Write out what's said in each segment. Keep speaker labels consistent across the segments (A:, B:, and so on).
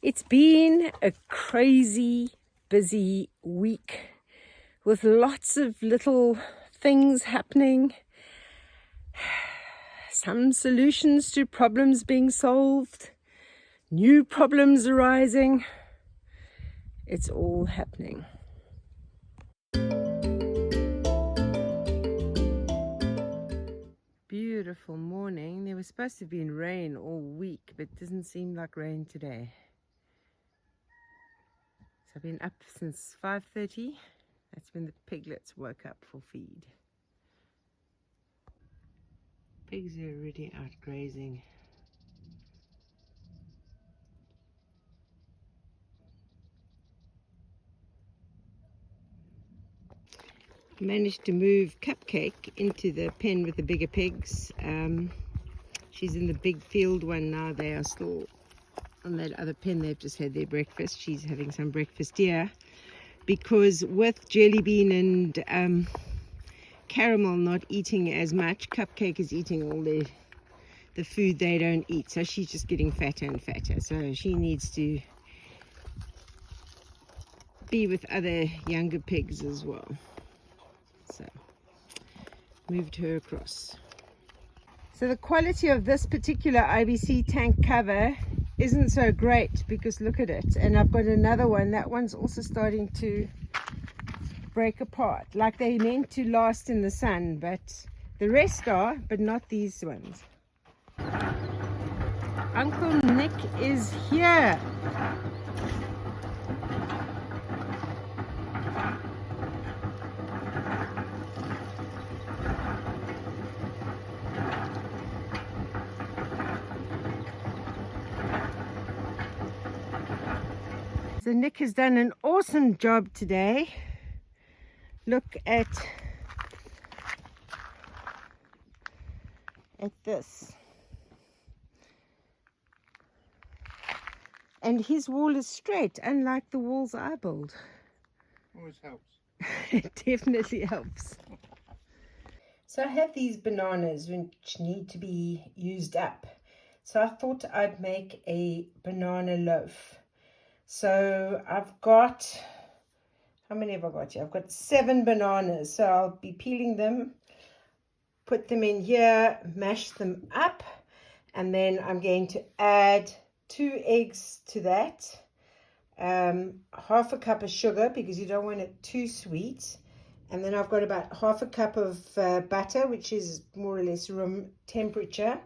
A: It's been a crazy busy week with lots of little things happening, some solutions to problems being solved, new problems arising. It's all happening. Beautiful morning. There was supposed to be rain all week, but it doesn't seem like rain today. So I've been up since 5:30. That's when the piglets woke up for feed. Pigs are already out grazing. I managed to move Cupcake into the pen with the bigger pigs. She's in the big field one now. They are still on that other pen. They've just had their breakfast. She's having some breakfast here. Because with Jellybean and Caramel not eating as much, Cupcake is eating all the food they don't eat. So she's just getting fatter and fatter. So she needs to be with other younger pigs as well. So moved her across. So the quality of this particular IBC tank cover isn't so great because look at it. And I've got another one. That one's also starting to break apart. Like they're meant to last in the sun, but the rest are, but not these ones. Uncle Nick is here. So Nick has done an awesome job today. Look at this. And his wall is straight, unlike the walls I build.
B: Always helps.
A: It definitely helps. So I have these bananas which need to be used up. So I thought I'd make a banana loaf. So I've got, how many have I got here? I've got 7 bananas. So I'll be peeling them, put them in here, mash them up, and then I'm going to add 2 eggs to that, half a cup of sugar because you don't want it too sweet, and then I've got about half a cup of butter, which is more or less room temperature,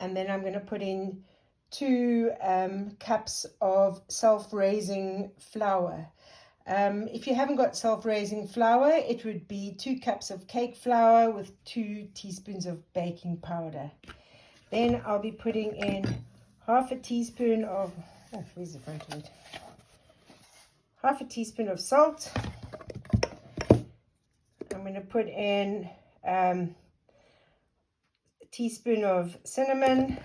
A: and then I'm going to put in 2 cups of self-raising flour. If you haven't got self-raising flour, it would be 2 cups of cake flour with 2 teaspoons of baking powder. Then I'll be putting in half a teaspoon of, where's the front of it? Half a teaspoon of salt. I'm going to put in a teaspoon of cinnamon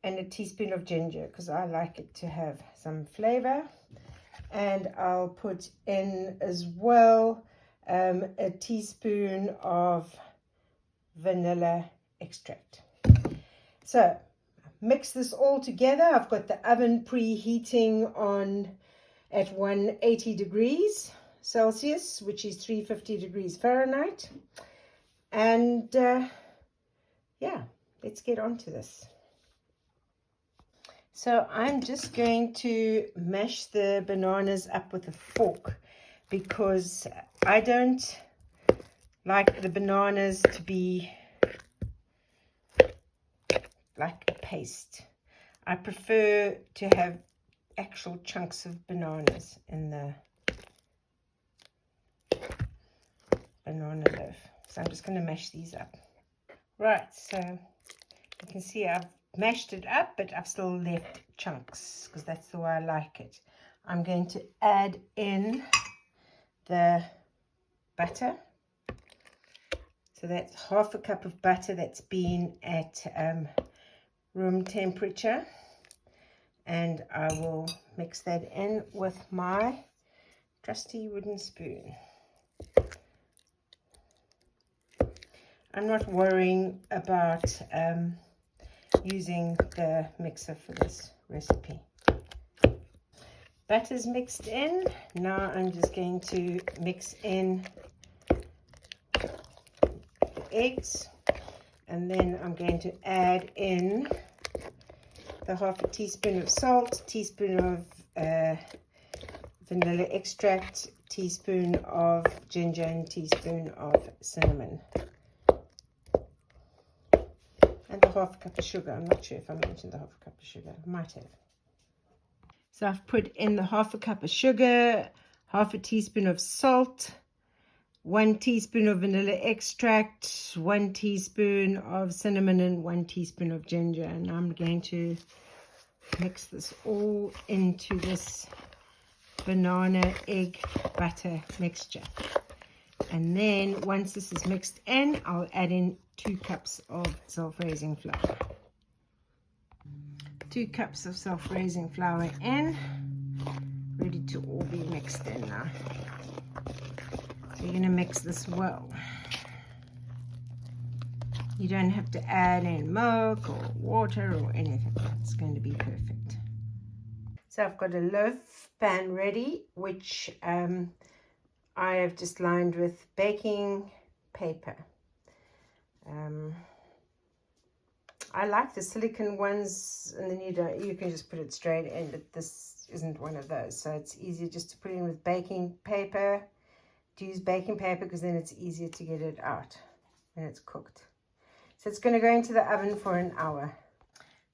A: and a teaspoon of ginger because I like it to have some flavor. And I'll put in as well a teaspoon of vanilla extract. So mix this all together. I've got the oven preheating on at 180 degrees Celsius, which is 350 degrees Fahrenheit. And yeah, let's get on to this. So I'm just going to mash the bananas up with a fork because I don't like the bananas to be like a paste. I prefer to have actual chunks of bananas in the banana loaf. So I'm just going to mash these up. Right, so you can see I've mashed it up, but I've still left chunks because that's the way I like it. I'm going to add in the butter. So that's half a cup of butter that's been at room temperature. And I will mix that in with my trusty wooden spoon. I'm not worrying about using the mixer for this recipe. batter's mixed in. Now I'm just going to mix in the eggs, and then I'm going to add in the half a teaspoon of salt, teaspoon of vanilla extract, teaspoon of ginger, and teaspoon of cinnamon. And the half a cup of sugar. I'm not sure if I mentioned the half a cup of sugar. I might have. So I've put in the half a cup of sugar, half a teaspoon of salt, 1 teaspoon of vanilla extract, 1 teaspoon of cinnamon, and 1 teaspoon of ginger. And I'm going to mix this all into this banana egg butter mixture. And then once this is mixed in, I'll add in 2 cups of self-raising flour. 2 cups of self-raising flour in, ready to all be mixed in now. So you're going to mix this well. You don't have to add in milk or water or anything. It's going to be perfect. So I've got a loaf pan ready, which I have just lined with baking paper. I like the silicone ones, and then you can just put it straight in, but this isn't one of those, so it's easier just to put in with baking paper. To use baking paper because then it's easier to get it out when it's cooked. So it's going to go into the oven for an hour.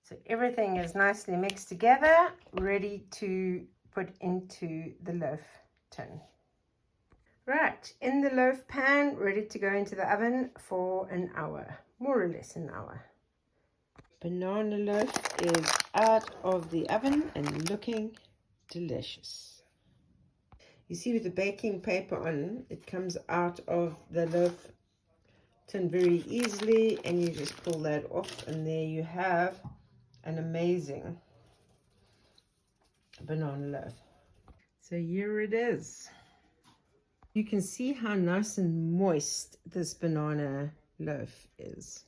A: So everything is nicely mixed together, ready to put into the loaf tin. Right, in the loaf pan, ready to go into the oven for an hour, more or less an hour. Banana loaf is out of the oven and looking delicious. You see with the baking paper on, it comes out of the loaf tin very easily, and you just pull that off, and there you have an amazing banana loaf. So here it is. You can see how nice and moist this banana loaf is.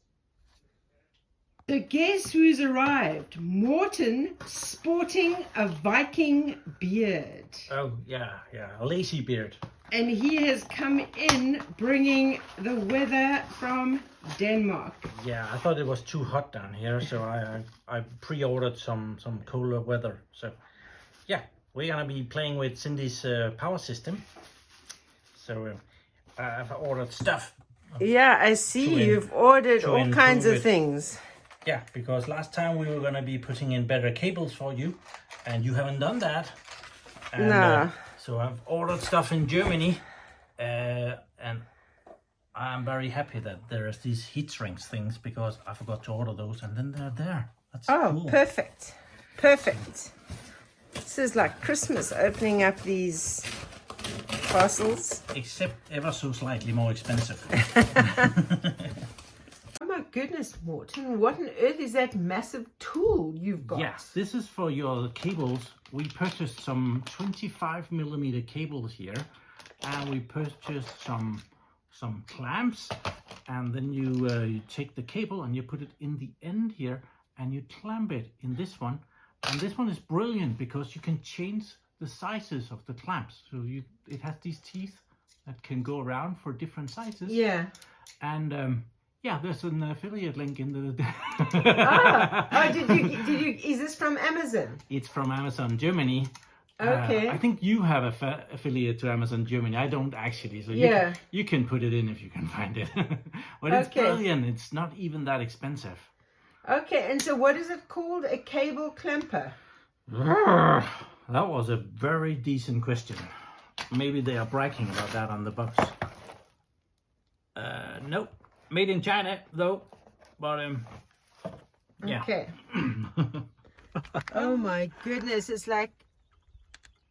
A: So guess who's arrived? Morton, sporting a Viking beard.
C: Oh, yeah, a lazy beard.
A: And he has come in bringing the weather from Denmark.
C: Yeah, I thought it was too hot down here, so I pre-ordered some cooler weather. So, yeah, we're gonna be playing with Cindy's power system. So, I've ordered stuff.
A: Yeah, I see you've ordered all kinds of things.
C: Yeah, because last time we were going to be putting in better cables for you, and you haven't done that. And,
A: no.
C: So I've ordered stuff in Germany, and I'm very happy that there is these heat shrinks things, because I forgot to order those, and then they're there. That's cool.
A: Perfect. Perfect. This is like Christmas, opening up these parcels.
C: Except ever so slightly more expensive.
A: Oh my goodness, Morton, what on earth is that massive tool you've got?
C: Yes, this is for your cables. We purchased some 25mm cables here, and we purchased some clamps, and then you take the cable and you put it in the end here, and you clamp it in this one. And this one is brilliant because you can change the sizes of the clamps. So it has these teeth that can go around for different sizes.
A: Yeah.
C: And yeah, there's an affiliate link in the.
A: Did you? Is this from Amazon?
C: It's from Amazon Germany.
A: Okay.
C: I think you have a affiliate to Amazon Germany. I don't actually, so you can put it in if you can find it. But it's brilliant. It's not even that expensive.
A: Okay, and so what is it called? A cable clamper?
C: That was a very decent question. Maybe they are bragging about that on the box. Nope. Made in China, though. But, yeah.
A: Okay. Oh my goodness, it's like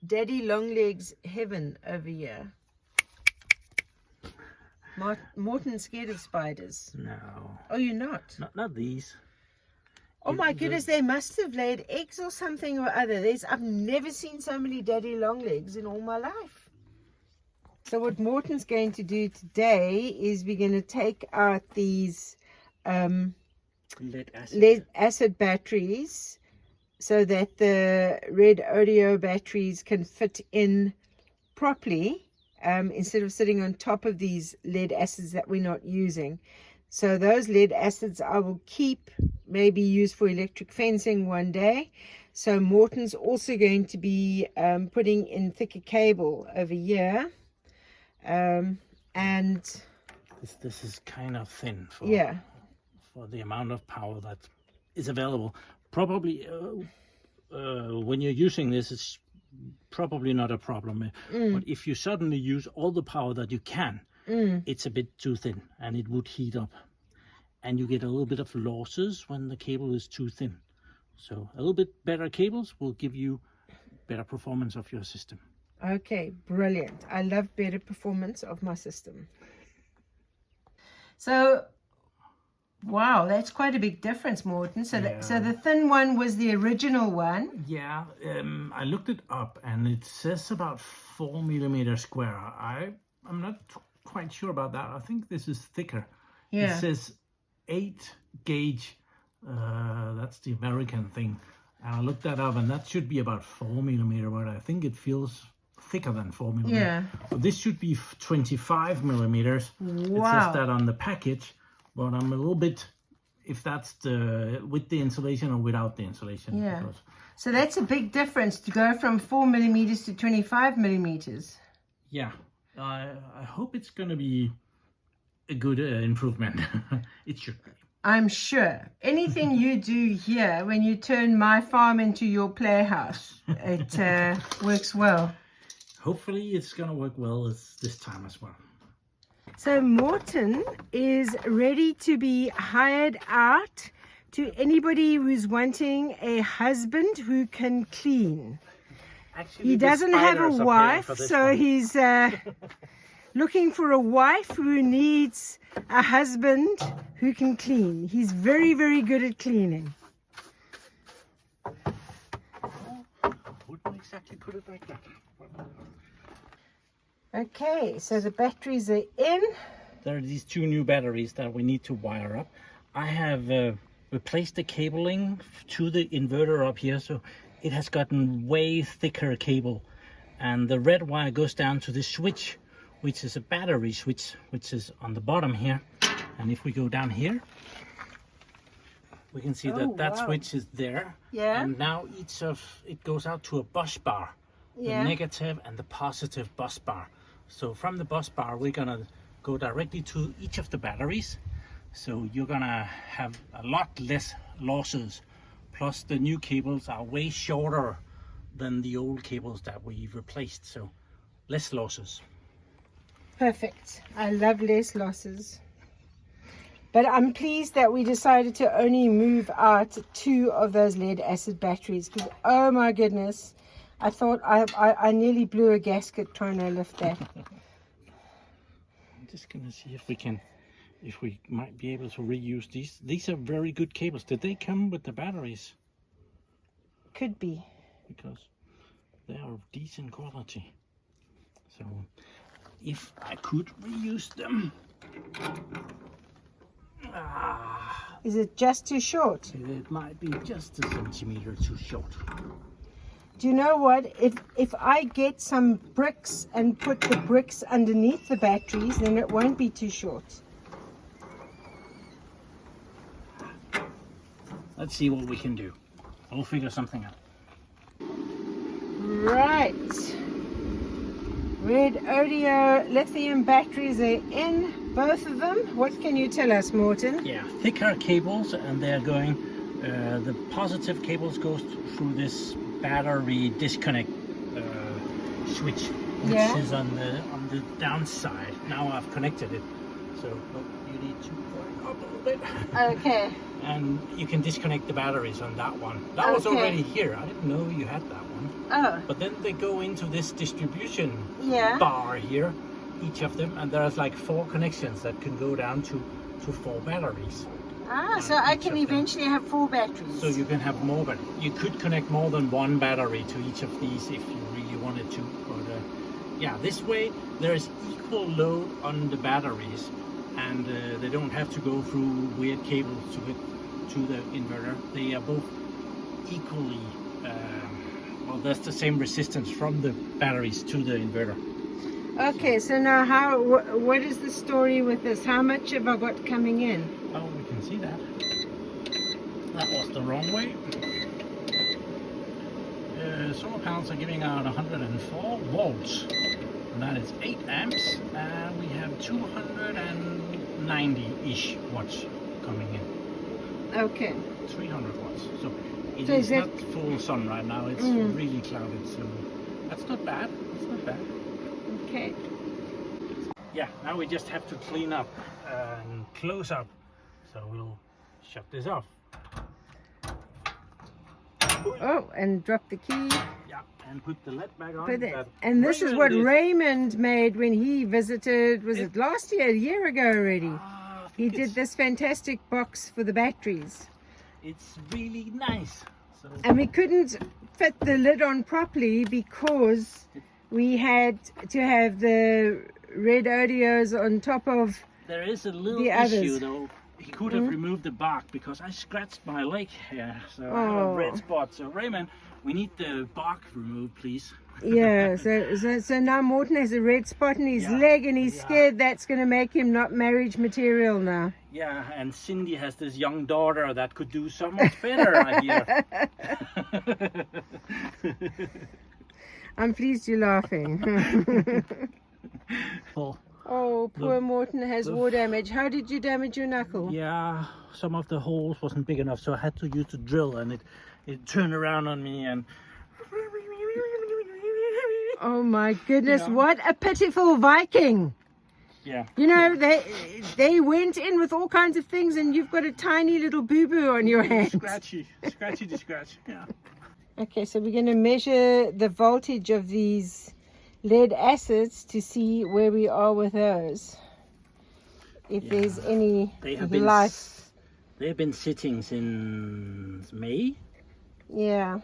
A: Daddy Longlegs heaven over here. Morton's scared of spiders.
C: No.
A: Oh, you're not?
C: Not these.
A: Oh my goodness, they must have laid eggs or something or other. I've never seen so many Daddy Longlegs in all my life. So what Morton's going to do today is we're going to take out these lead acid batteries so that the REDODO batteries can fit in properly, instead of sitting on top of these lead acids that we're not using. So those lead acids I will keep, maybe use for electric fencing one day. So Morton's also going to be putting in thicker cable over here, and
C: This is kind of thin for
A: yeah,
C: for the amount of power that is available. Probably when you're using this, it's probably not a problem. But if you suddenly use all the power that you can, it's a bit too thin and it would heat up. And you get a little bit of losses when the cable is too thin. So a little bit better cables will give you better performance of your system.
A: okay, brilliant. I love better performance of my system. So, wow, that's quite a big difference, Morton. So, so the thin one was the original one.
C: Yeah, I looked it up and it says about 4 millimeters square. I'm not quite sure about that. I think this is thicker.
A: Yeah.
C: It says 8 gauge. That's the American thing. And I looked that up and that should be about 4 millimeter, but I think it feels thicker than 4 millimeters.
A: Yeah.
C: But this should be 25 millimeters.
A: Wow.
C: It says that on the package, but I'm a little bit, if that's with the insulation or without the insulation.
A: Yeah.
C: Because,
A: So that's a big difference to go from 4 millimeters to 25 millimeters.
C: yeah, I hope it's going to be a good improvement. It should be.
A: I'm sure. Anything you do here, when you turn my farm into your playhouse, it works well.
C: Hopefully it's going to work well this time as well.
A: So Morton is ready to be hired out to anybody who's wanting a husband who can clean.
C: Actually,
A: He doesn't have a wife, so he's looking for a wife who needs a husband who can clean. He's very, very good at cleaning.
C: Wouldn't exactly put it like that.
A: Okay, so the batteries are in.
C: There are these 2 new batteries that we need to wire up. I have replaced the cabling to the inverter up here, so it has gotten way thicker cable. And the red wire goes down to the switch, which is a battery switch, which is on the bottom here. And if we go down here, we can see that
A: wow.
C: switch is there.
A: Yeah.
C: And now each of it goes out to a bus bar.
A: Yeah.
C: The negative and the positive bus bar. So from the bus bar, we're gonna go directly to each of the batteries. So you're gonna have a lot less losses. Plus the new cables are way shorter than the old cables that we've replaced. So less losses.
A: Perfect. I love less losses. But I'm pleased that we decided to only move out 2 of those lead acid batteries, because oh my goodness, I thought I nearly blew a gasket trying to lift that.
C: I'm just gonna see if we might be able to reuse these. These are very good cables. Did they come with the batteries?
A: Could be.
C: Because they are of decent quality. So if I could reuse them.
A: Is it just too short?
C: It might be just a centimeter too short.
A: Do you know what? If I get some bricks and put the bricks underneath the batteries, then it won't be too short.
C: Let's see what we can do. We'll figure something out.
A: Right. REDODO lithium batteries are in, both of them. What can you tell us, Morton?
C: Yeah, thicker cables, and they're going, the positive cables go through this battery disconnect switch, which is on the downside. Now I've connected it, so you need to go up a little bit.
A: Okay.
C: And you can disconnect the batteries on that one. That was already here. I didn't know you had that one.
A: Oh.
C: But then they go into this distribution
A: bar
C: here, each of them, and there's like 4 connections that can go down to 4 batteries.
A: So I can eventually have 4 batteries.
C: So you can have more, but you could connect more than 1 battery to each of these if you really wanted to. But yeah, this way there is equal load on the batteries, and they don't have to go through weird cables to get to the inverter. They are both equally, well, there's the same resistance from the batteries to the inverter.
A: Okay, so now what is the story with this? How much have I got coming in?
C: Oh, we can see that. That was the wrong way. Solar panels are giving out 104 volts. And that is 8 amps. And we have 290-ish watts coming in.
A: Okay.
C: 300 watts. So it
A: So
C: is
A: is
C: not full sun right now. It's really clouded. So that's not bad. It's not bad.
A: Okay.
C: Yeah, now we just have to clean up and close up. So we'll shut this off.
A: Oh, and drop the key.
C: Yeah, and put the LED back on.
A: Put it. And this is what Raymond made when he visited, was it last year, a year ago already? He did this fantastic box for the batteries.
C: It's really nice. So
A: And we couldn't fit the lid on properly because we had to have the REDODOs on top of
C: there is a little
A: the
C: issue
A: others.
C: though. He could have removed the bark because I scratched my leg here, so I have a red spot. So Raymond, we need the bark removed, please.
A: Yeah, so now Morton has a red spot in his leg and he's scared that's going to make him not marriage material now.
C: Yeah, and Cindy has this young daughter that could do so much better, I hear.
A: I'm pleased you're laughing.
C: Well,
A: Oh, poor Morton has war damage. How did you damage your knuckle?
C: yeah, some of the holes wasn't big enough, so I had to use the drill, and it turned around on me and.
A: Oh my goodness,
C: You know.
A: what a pitiful Viking.
C: Yeah.
A: You know, they went in with all kinds of things and you've got a tiny little boo-boo on your hand.
C: Scratchy to scratch. Yeah.
A: Okay, so we're going to measure the voltage of these lead acids to see where we are with those. If there's any life.
C: They have been sitting since May.
A: Yeah.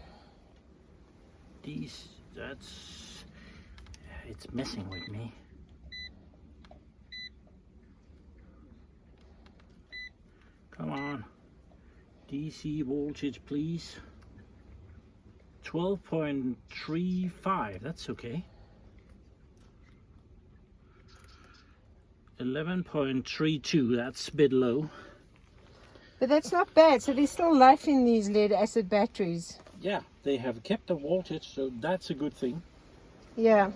C: It's messing with me. Come on. DC voltage, please. 12.35, that's okay. 11.32, that's a bit low.
A: But that's not bad. So there's still life in these lead acid batteries.
C: Yeah, they have kept the voltage, so that's a good thing.
A: Yeah.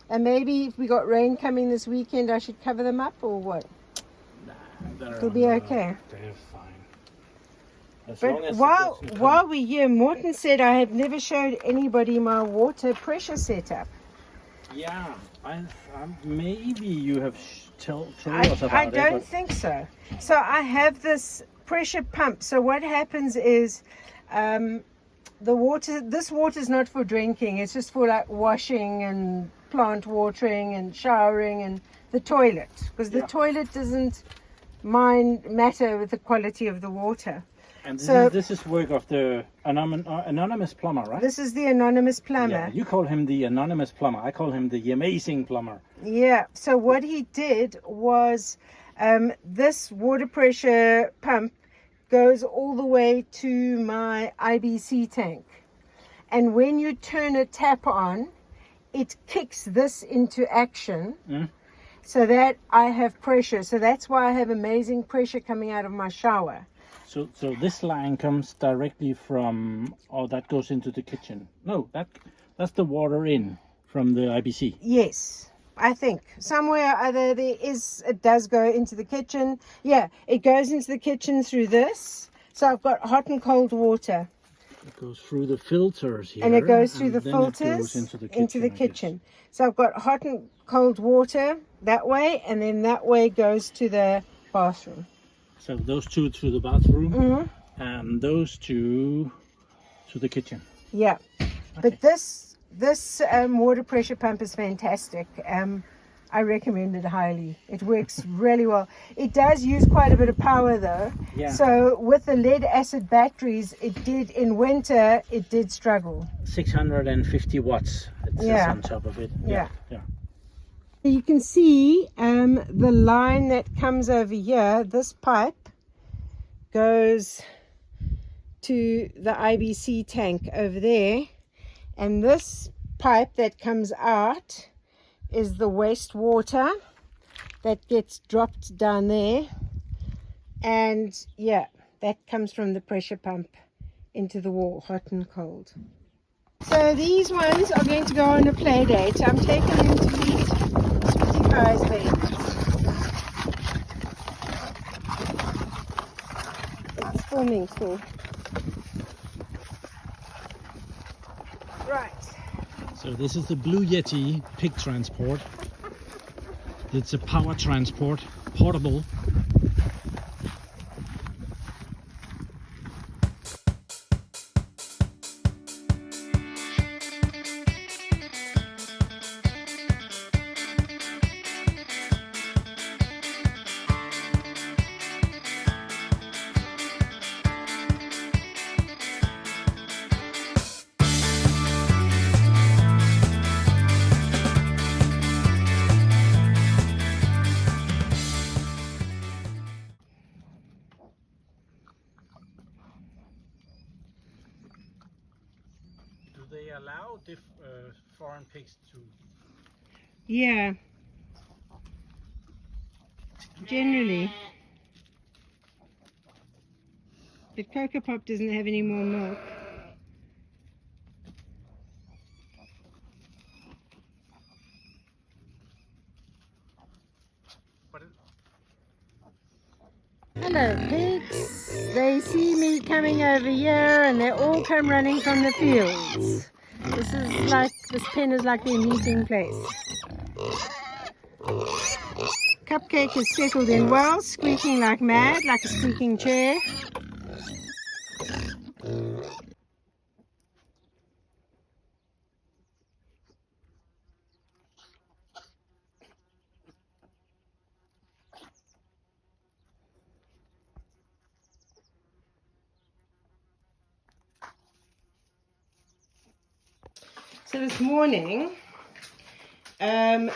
A: And maybe if we got rain coming this weekend, I should cover them up or what?
C: Nah,
A: it'll be okay.
C: They're fine. As
A: But
C: long as
A: while we're here, Morton said I have never showed anybody my water pressure setup.
C: Yeah, maybe you have told us about it.
A: I don't think so. So I have this pressure pump. So what happens is this water is not for drinking. It's just for like washing and plant watering and showering and the toilet. Because the toilet doesn't matter with the quality of the water.
C: And this is work of the anonymous plumber, right?
A: This is the anonymous plumber.
C: Yeah, you call him the anonymous plumber. I call him the amazing plumber.
A: Yeah, so what he did was this water pressure pump goes all the way to my IBC tank. And when you turn a tap on, it kicks this into action so that I have pressure. So that's why I have amazing pressure coming out of my shower.
C: So this line comes directly from, that goes into the kitchen. No, that's the water in from the IBC.
A: Yes, I think somewhere or other it does go into the kitchen. Yeah, it goes into the kitchen through this. So I've got hot and cold water.
C: It goes through the filters here.
A: And it goes through the filters
C: it goes into the
A: kitchen. So I've got hot and cold water that way, and then that way goes to the bathroom.
C: So those two to the bathroom, and those two to the kitchen.
A: Yeah, but this water pressure pump is fantastic. I recommend it highly. It works really well. It does use quite a bit of power though.
C: Yeah.
A: So with the lead acid batteries, in winter, it did struggle.
C: 650 watts. It says on top of it.
A: Yeah.
C: Yeah.
A: You can see the line that comes over here, this pipe goes to the IBC tank over there, and this pipe that comes out is the wastewater that gets dropped down there, and yeah, that comes from the pressure pump into the wall, hot and cold. So these ones are going to go on a play date. I'm taking them to meet Sweetie Pie's babies. It's filming still. Right.
C: So this is the Blue Yeti pig transport. It's a power transport, portable. Do they allow foreign pigs to?
A: Yeah. Generally. But Cocoa Pop doesn't have any more milk. Hello pigs. They see me coming over here and they all come running from the fields. This pen is like their meeting place. Cupcake is settled in well, squeaking like mad, like a squeaking chair. So this morning,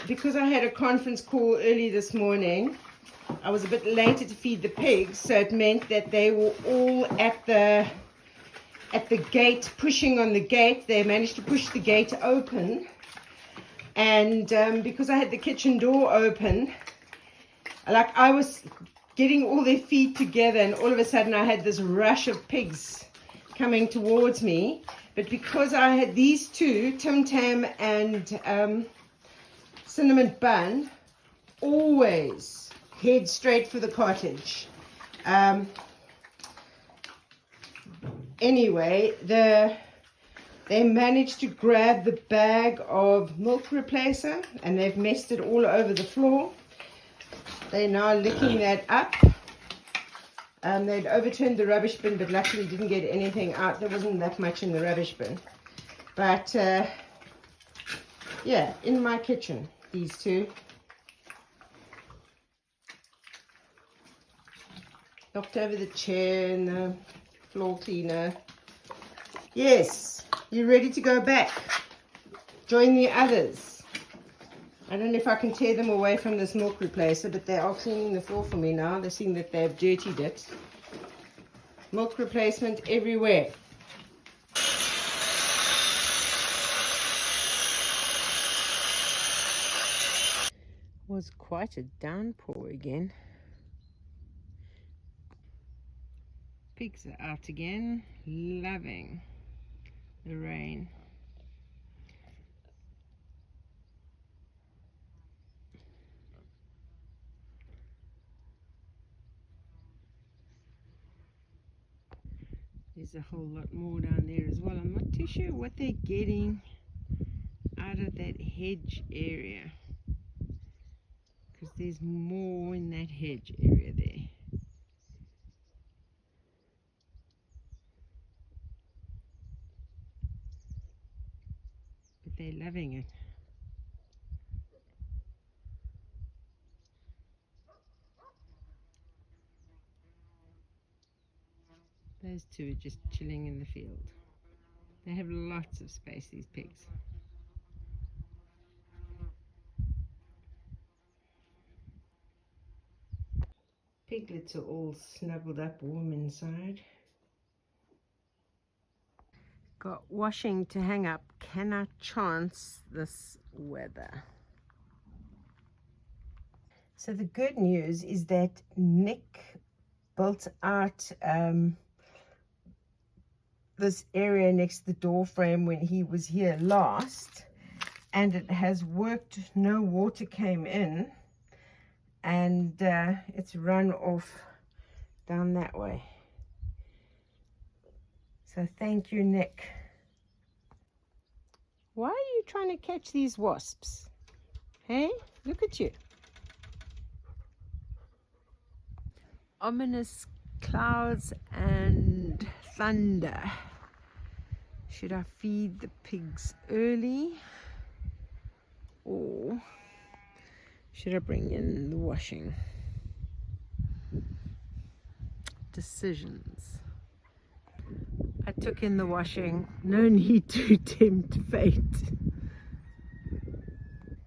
A: because I had a conference call early this morning, I was a bit later to feed the pigs, so it meant that they were all at the gate, pushing on the gate. They managed to push the gate open, and because I had the kitchen door open, like I was getting all their feet together, and all of a sudden I had this rush of pigs coming towards me. But because I had these two, Tim Tam and Cinnamon Bun, always head straight for the cottage. Anyway, they managed to grab the bag of milk replacer and they've messed it all over the floor. They're now licking that up. They'd overturned the rubbish bin, but luckily didn't get anything out. There wasn't that much in the rubbish bin. But yeah, in my kitchen, these two. Knocked over the chair and the floor cleaner. Yes, you ready to go back? Join the others. I don't know if I can tear them away from this milk replacer, but they are cleaning the floor for me now. They're seeing that they've dirtied it. Milk replacement everywhere. Was quite a downpour again. Pigs are out again, loving the rain. There's a whole lot more down there as well. I'm not too sure what they're getting out of that hedge area, because there's more in that hedge area there. But they're loving it. Those two are just chilling in the field. They have lots of space, these pigs. Piglets are all snuggled up warm inside. Got washing to hang up. Cannot chance this weather. So the good news is that Nick built out this area next to the door frame when he was here last, and it has worked. No water came in, and it's run off down that way. So thank you, Nick. Why are you trying to catch these wasps? Hey, look at you. Ominous clouds and thunder. Should I feed the pigs early, or should I bring in the washing? Decisions. I took in the washing. No need to tempt fate.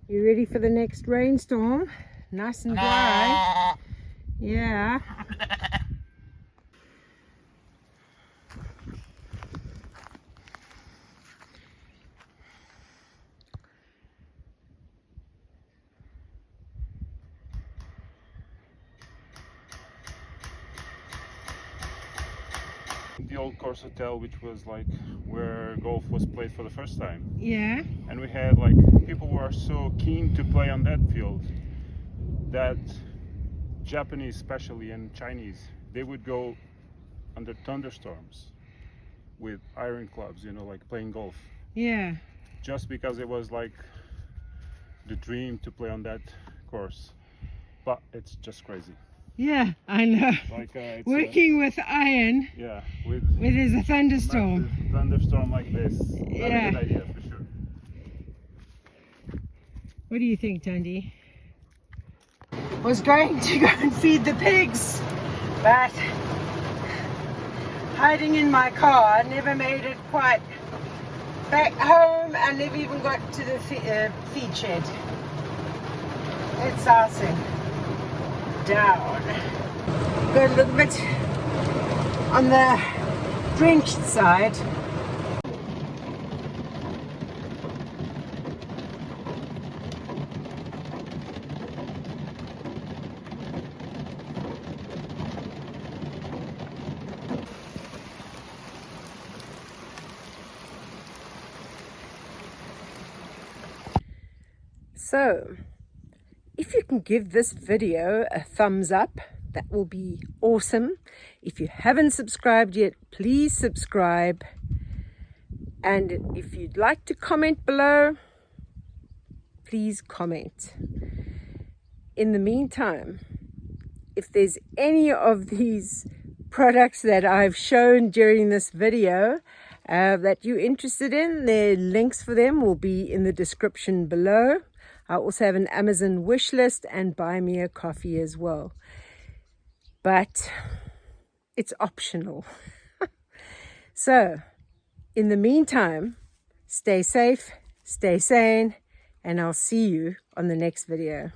A: You ready for the next rainstorm? Nice and dry. Yeah.
B: The old course hotel, which was like where golf was played for the first time.
A: Yeah.
B: And we had like people who are so keen to play on that field that Japanese especially and Chinese, they would go under thunderstorms with iron clubs, you know, like playing golf.
A: Yeah.
B: Just because it was like the dream to play on that course. But it's just crazy.
A: Yeah, I know.
B: Like it's
A: Working with iron,
B: yeah, with
A: where there's a thunderstorm.
B: massive thunderstorm like this. Not
A: Yeah.
B: a good idea for sure.
A: What do you think, Tandy? Was going to go and feed the pigs, but hiding in my car, never made it quite back home, and never even got to the feed shed. It's sousing down. Go a little bit on the drenched side. So, if you can give this video a thumbs up, that will be awesome. If you haven't subscribed yet, please subscribe. And if you'd like to comment below, please comment. In the meantime, if there's any of these products that I've shown during this video that you're interested in, the links for them will be in the description below. I also have an Amazon wish list and buy me a coffee as well. But it's optional. So, in the meantime, stay safe, stay sane, and I'll see you on the next video.